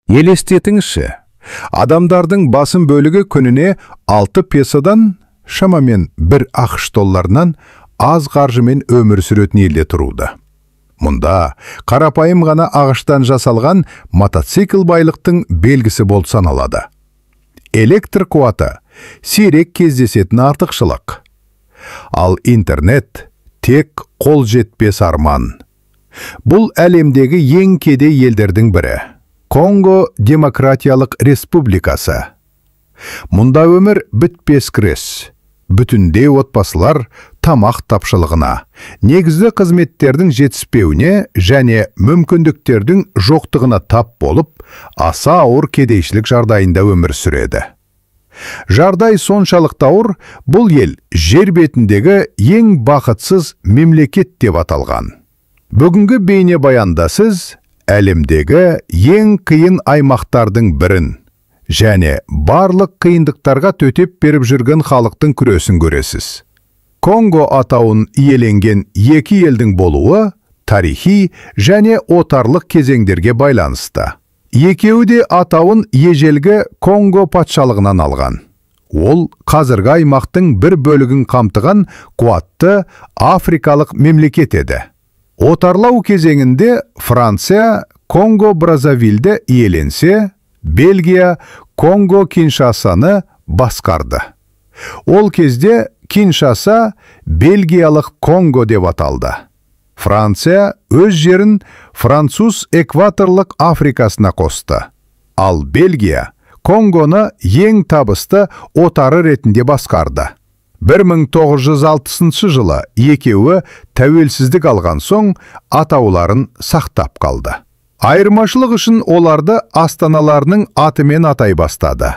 Елестетіңізші, адамдардың басым бөлігі күніне 6 песодан, шамамен 1 ақш долларынан аз қаржымен өмір сүретін елде тұруда. Мұнда қарапайым ғана ағаштан жасалған мотоцикл байлықтың белгісі болып саналады. Электр қуаты сирек кездесетін артықшылық. Ал интернет тек қол жетпес арман. Бұл әлемдегі ең кедей елдердің бірі. Конго Демократиялық Республикасы. Мұнда өмір бітпес күрес. Бүтіндей отбасылар тамақ тапшылығына, негізді қызметтердің жетіспеуіне және мүмкіндіктердің жоқтығына тап болып, аса ауыр кедейшілік жағдайында өмір сүреді. Жағдай соншалықты ауыр, бұл ел жер бетіндегі ең бақытсыз мемлекет деп аталған. Бүгінгі бейнебаянда сіз әлемдегі ең қиын аймақтардың бірін және барлық қиындықтарға төтеп беріп жүрген халықтың күресін көресіз. Конго атауын иеленген екі елдің болуы тарихи және отарлық кезеңдерге байланысты. Екеуі де атауын ежелгі Конго патшалығынан алған. Ол қазіргі аймақтың бір бөлігін қамтыған қуатты африкалық мемлекет еді. Отарлау кезеңінде Франция Конго-Бразавильді иеленсе, Бельгия Конго-Киншасаны басқарды. Ол кезде Киншаса Бельгиялық Конго деп аталды. Франция өз жерін француз экваторлық Африкасына қосты. Ал Бельгия Конгоны ең табысты отары ретінде басқарды. 1960 жылы екеуі тәуелсіздік алған соң атауларын сақтап қалды. Айырмашылық үшін оларды астаналарының атымен атай бастады.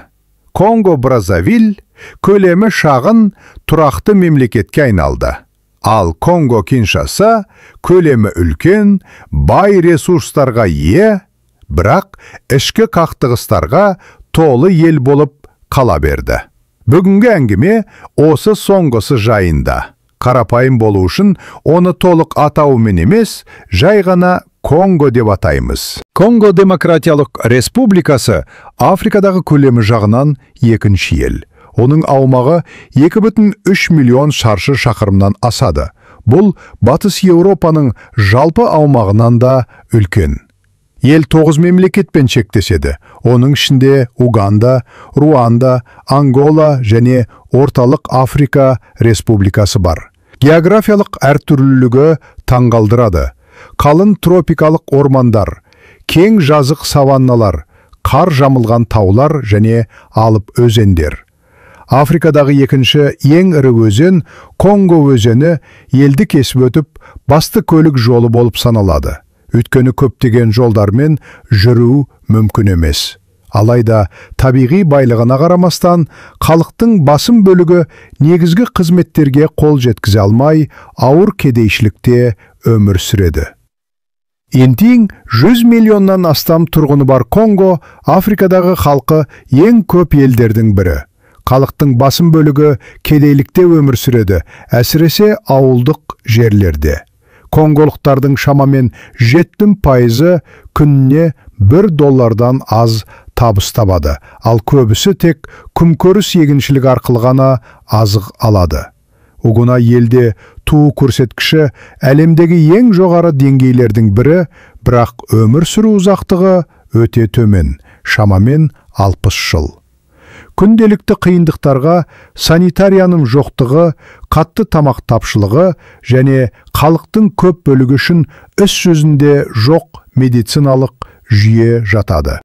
Конго-Бразавиль көлемі шағын тұрақты мемлекетке айналды. Ал Конго-Киншаса көлемі үлкен, бай ресурстарға ие, бірақ ішкі қақтығыстарға толы ел болып қала берді. Бүгінгі әңгіме осы соңғысы жайында. Қарапайым болу үшін оны толық атауымен емес, жай ғана Конго деп атаймыз. Конго Демократиялық Республикасы Африкадағы көлемі жағынан екінші ел. Оның аумағы 2,3 миллион шаршы шақырымнан асады. Бұл Батыс Еуропаның жалпы аумағынан да үлкен. Ел 9 мемлекетпен шектеседі. Оның ішінде Уганда, Руанда, Ангола және Орталық Африка Республикасы бар. Географиялық әртүрлілігі таңғалдырады. Қалың тропикалық ормандар, кең жазық саванналар, қар жамылған таулар және алып өзендер. Африкадағы екінші ең ірі өзен Конго өзені елді кесіп өтіп, басты көлік жолы болып саналады. Өйткені көптеген жолдармен жүру мүмкін емес. Алайда табиғи байлығына қарамастан, халықтың басым бөлігі негізгі қызметтерге қол жеткізе алмай, ауыр кедейшілікте өмір сүреді. Ентең 100 миллионнан астам тұрғыны бар Конго, Африкадағы халқы ең көп елдердің бірі. Халықтың басым бөлігі кедейлікте өмір сүреді, әсіресе ауылдық жерлерде. Конголықтардың шамамен 70% күніне $1 аз табыс табады, ал көбісі тек күнкөріс егіншілік арқылы ғана азық алады. Угуна елде туу көрсеткіші әлемдегі ең жоғары деңгейлердің бірі, бірақ өмір сүру ұзақтығы өте төмен, шамамен 60 жыл. Күнделікті қиындықтарға санитарияның жоқтығы, қатты тамақ тапшылығы және халықтың көп бөлігі үшін іс жүзінде жоқ медициналық жүйе жатады.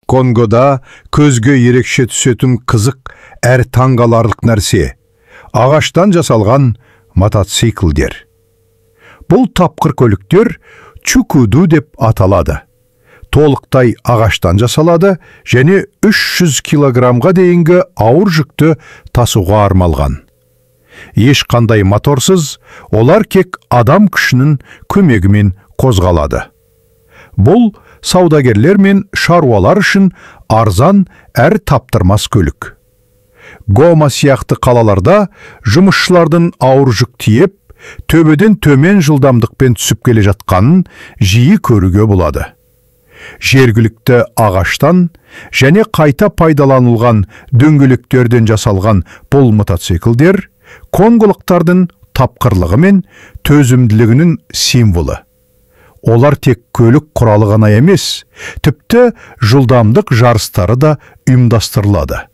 Конгода көзге ерекше түсетін қызық әр таңғаларлық нәрсе ағаштан жасалған мотоциклдер. Бұл тапқыр көліктер чукуду деп аталады. Толықтай ағаштан жасалады және 300 килограмға дейінгі ауыр жүкті тасуға арналған. Ешқандай моторсыз, олар кек адам күшінің көмегімен қозғалады. Бұл саудагерлер мен шаруалар үшін арзан әр таптырмас көлік. Гома сияқты қалаларда жұмысшылардың ауыр жүк тиеп, төбеден төмен жылдамдықпен түсіп келе жатқанын жиі көруге болады. жергілікті ағаштан және қайта пайдаланылған дөңгелектерден жасалған бұл мотоциклдер конголықтардың тапқырлығы мен төзімділігінің символы. Олар тек көлік құралы ғана емес, тіпті жылдамдық жарыстары да ұйымдастырылады.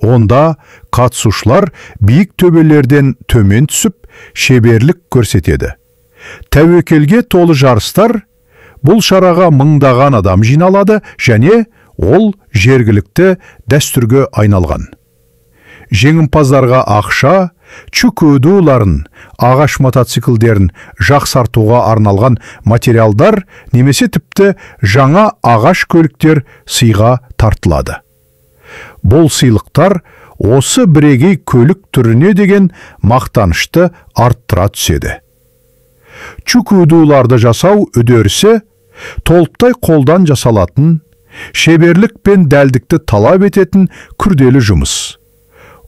Онда қатысушылар биік төбелерден төмен түсіп, шеберлік көрсетеді. Тәуекелге толы жарыстар, бұл шараға мыңдаған адам жиналады және ол жергілікті дәстүрге айналған. Жеңімпаздарға ақша, чукудуларын, ағаш мотоциклдерін жақсартуға арналған материалдар немесе тіпті жаңа ағаш көліктер сыйға тартылады. Бұл сыйлықтар осы бірегей көлік түріне деген мақтанышты арттыра түседі. Чукудуларды жасау үдерісі толықтай қолдан жасалатын, шеберлік пен дәлдікті талап ететін күрделі жұмыс.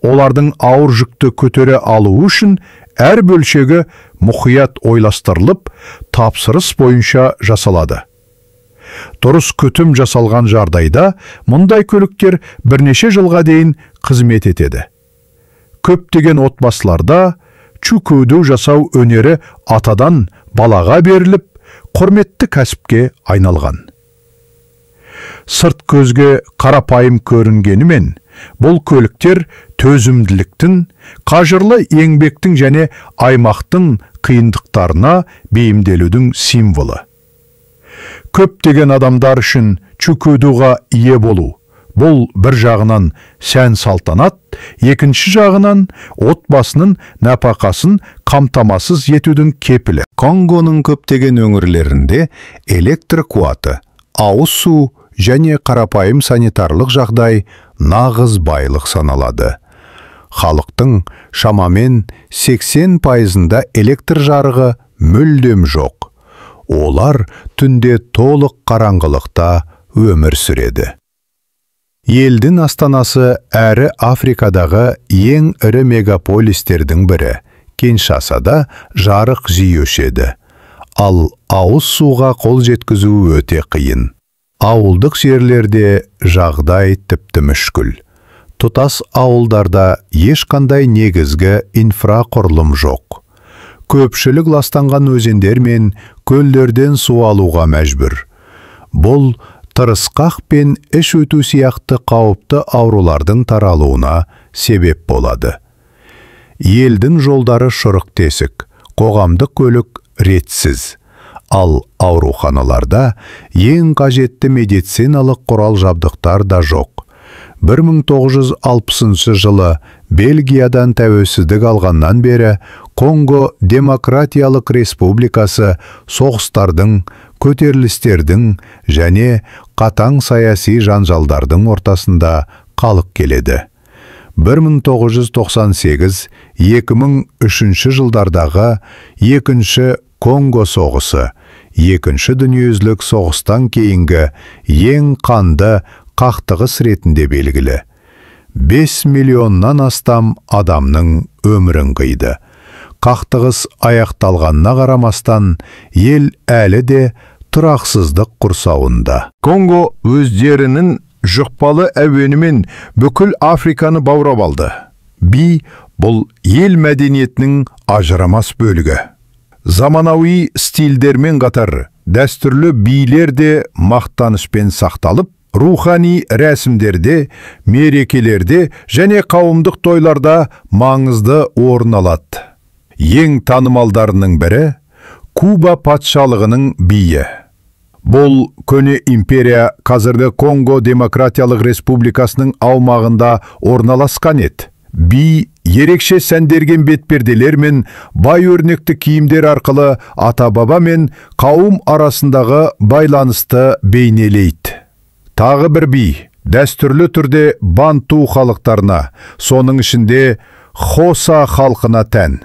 Олардың ауыр жүкті көтере алу үшін әр бөлшегі мұқият ойластырылып, тапсырыс бойынша жасалады. Дұрыс күтім жасалған жағдайда мұндай көліктер бірнеше жылға дейін қызмет етеді. Көптеген отбасыларда чукуду жасау өнері атадан балаға беріліп, құрметті кәсіпке айналған. Сырт көзге қарапайым көрінгенімен, бұл көліктер төзімділіктің, қажырлы еңбектің және аймақтың қиындықтарына бейімделудің символы. Көптеген адамдар үшін чукудуға ие болу. Бұл бір жағынан сән салтанат, екінші жағынан отбасының нәпақасын қамтамасыз етудің кепілі. Конгоның көптеген өңірлерінде электр қуаты, ауыз су және қарапайым санитарлық жағдай нағыз байлық саналады. Халықтың шамамен 80%-ында электр жарығы мүлдем жоқ. Олар түнде толық қараңғылықта өмір сүреді. Елдің астанасы әрі Африкадағы ең ірі мегаполистердің бірі, Киншасада жарық жиі еді. Ал ауыз суға қол жеткізу өте қиын. Ауылдық жерлерде жағдай тіпті мүшкіл. Тұтас ауылдарда ешқандай негізгі инфрақұрылым жоқ. Көпшілік ластанған өзендер мен көлдерден су алуға мәжбүр. Бұл тырысқақ пен іш өту сияқты қауіпті аурулардың таралуына себеп болады. Елдің жолдары шұрық тесік, қоғамдық көлік ретсіз. Ал ауруханаларда ең қажетті медициналық құрал жабдықтар да жоқ. 1960 жылы Бельгиядан тәуелсіздік алғаннан бері Конго Демократиялық Республикасы соғыстардың, көтерілістердің және қатаң саяси жанжалдардың ортасында қалып келеді. 1998-2003 жылдардағы екінші Конго соғысы, екінші дүниежүзілік соғыстан кейінгі ең қанды қақтығыс ретінде белгілі. 5 миллионнан астам адамның өмірін қиды. Қақтығыс аяқталғанына қарамастан, ел әлі де тұрақсыздық құрсауында. Конго өздерінің жұқпалы әуенімен бүкіл Африканы баурап алды. Би бұл ел мәдениетінің ажырамас бөлігі. Заманауи стильдермен қатар дәстүрлі билер де мақтанышпен сақталып, рухани рәсімдерде, мерекелерде және қауымдық тойларда маңызды орын алады. Ең танымалдарының бірі Куба патшалығының биі. Бұл көне империя қазіргі Конго Демократиялық Республикасының аумағында орналасқан еді. Би ерекше сәнделген бетперделер мен бай өрнекті киімдер арқылы ата-баба мен қауым арасындағы байланысты бейнелейді. Тағы бір би дәстүрлі түрде банту халықтарына, соның ішінде Хоса халқына тән.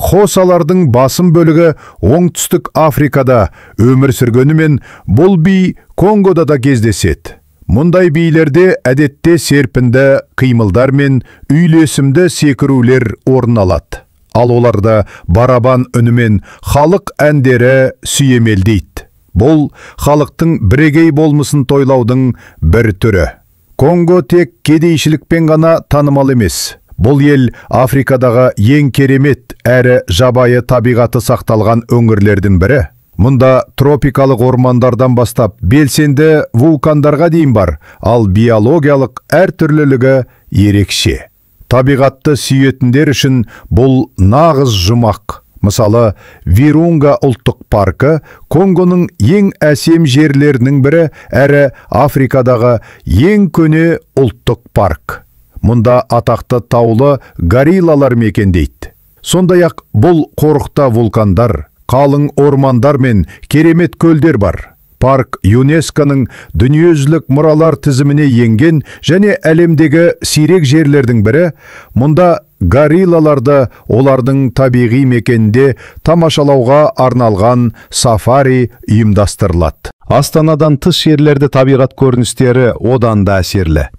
Хосалардың басым бөлігі оңтүстік Африкада өмір сүргенімен, бұл би Конгода да кездеседі. Мұндай билерде әдетте серпінді қимылдар мен үйлесімді секірулер орын алады. Ал оларда барабан үнімен халық әндері сүйемелдейді. Бұл халықтың бірегей болмысын тойлаудың бір түрі. Конго тек кедейшілікпен ғана танымал емес. Бұл ел Африкадағы ең керемет әрі жабайы табиғаты сақталған өңірлердің бірі. Мұнда тропикалық ормандардан бастап белсенді вулкандарға дейін бар, ал биологиялық әртүрлілігі ерекше. Табиғатты сүйетіндер үшін бұл нағыз жұмақ. Мысалы, Вирунга ұлттық паркі Конгоның ең әсем жерлерінің бірі әрі Африкадағы ең көне ұлттық парк. Мұнда атақты таулы гориллалар мекендейді. Сондай-ақ бұл қорықта вулкандар, қалың ормандар мен керемет көлдер бар. Парк ЮНЕСКО-ның дүниежүзілік мұралар тізіміне енген және әлемдегі сирек жерлердің бірі. Мұнда гориллаларды олардың табиғи мекенде тамашалауға арналған сафари ұйымдастырылады. Астанадан тыс жерлерде табиғат көріністері одан да әсерлі.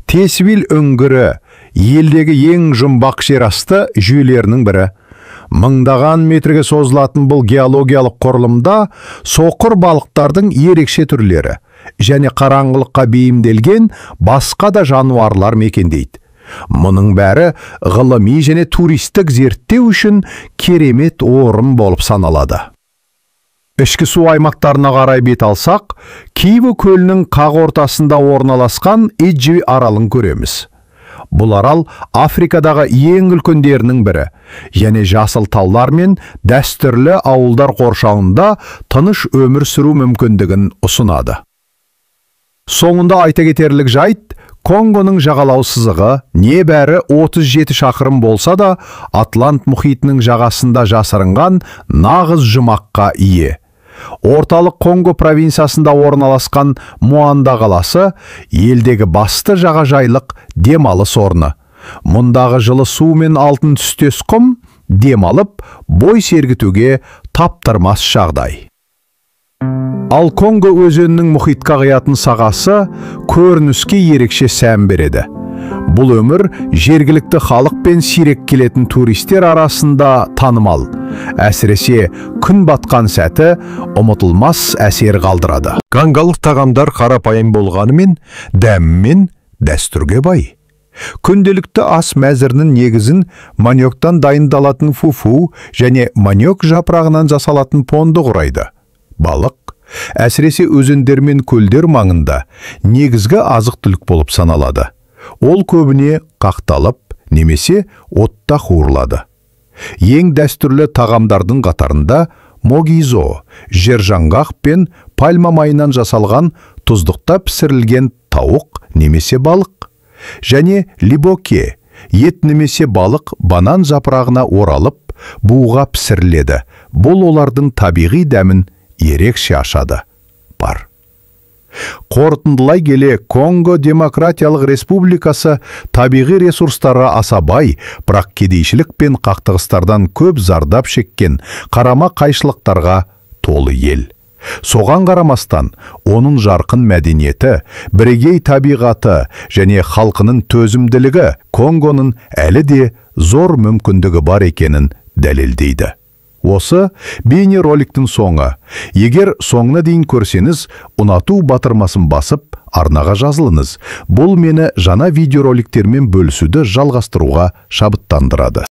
Тесвиль өңгірі елдегі ең жұмбақ жерасты жүйелерінің бірі. Мыңдаған метрге созылатын бұл геологиялық құрылымда соқыр балықтардың ерекше түрлері және қараңғылыққа бейімделген басқа да жануарлар мекендейді. Мұның бәрі ғылыми және туристік зерттеу үшін керемет орын болып саналады. Ішкі су аймақтарына қарай бет алсақ, Киву көлінің қақ ортасында орналасқан Иджи аралын көреміз. Бұл арал Африкадағы ең үлкендерінің бірі, және жасыл таулар мен дәстүрлі ауылдар қоршауында тыныш өмір сүру мүмкіндігін ұсынады. Соңында айта кетерлік жайт, Конгоның жағалау сызығы небәрі 37 шақырым болса да, Атлант мұхитының жағасында жасырынған нағыз жұмаққа ие. Орталық Конго провинциясында орналасқан Муанда қаласы елдегі басты жағажайлық демалыс орны. Мұндағы жылы су мен алтын түстес құм демалып, бой сергітуге таптырмас жағдай. Ал Конго өзенінің мұхитқа құятын сағасы көрініске ерекше сән береді. Бұл өмір жергілікті халық пен сирек келетін туристер арасында танымал. Әсіресе күн батқан сәті ұмытылмас әсер қалдырады. Конгалық тағамдар қарапайым болғанымен, дәммен дәстүрге бай. Күнделікті ас мәзірінің негізін маниоктан дайындалатын фуфу және маниок жапырағынан жасалатын понды құрайды. Балық, әсіресе өзендер мен көлдер маңында негізгі азық-түлік болып саналады. Ол көбіне қақталып, немесе отта қуырылады. Ең дәстүрлі тағамдардың қатарында могизо, жержаңғақ пен пальма майынан жасалған тұздықта пісірілген тауық немесе балық, және либоке, ет немесе балық банан жапырағына оралып, буға пісіріледі. Бұл олардың табиғи дәмін ерекше ашады. Бар. Қорытындылай келе, Конго Демократиялық Республикасы табиғи ресурстары аса бай, бірақ кедейшілік пен қақтығыстардан көп зардап шеккен қарама қайшылықтарға толы ел. Соған қарамастан, оның жарқын мәдениеті, бірегей табиғаты және халқының төзімділігі Конгоның әлі де зор мүмкіндігі бар екенін дәлелдейді. Осы бейнероликтің соңы. Егер соңына дейін көрсеңіз, ұнату батырмасын басып, арнаға жазылыңыз. Бұл мені жаңа видеороликтермен бөлісуді жалғастыруға шабыттандырады.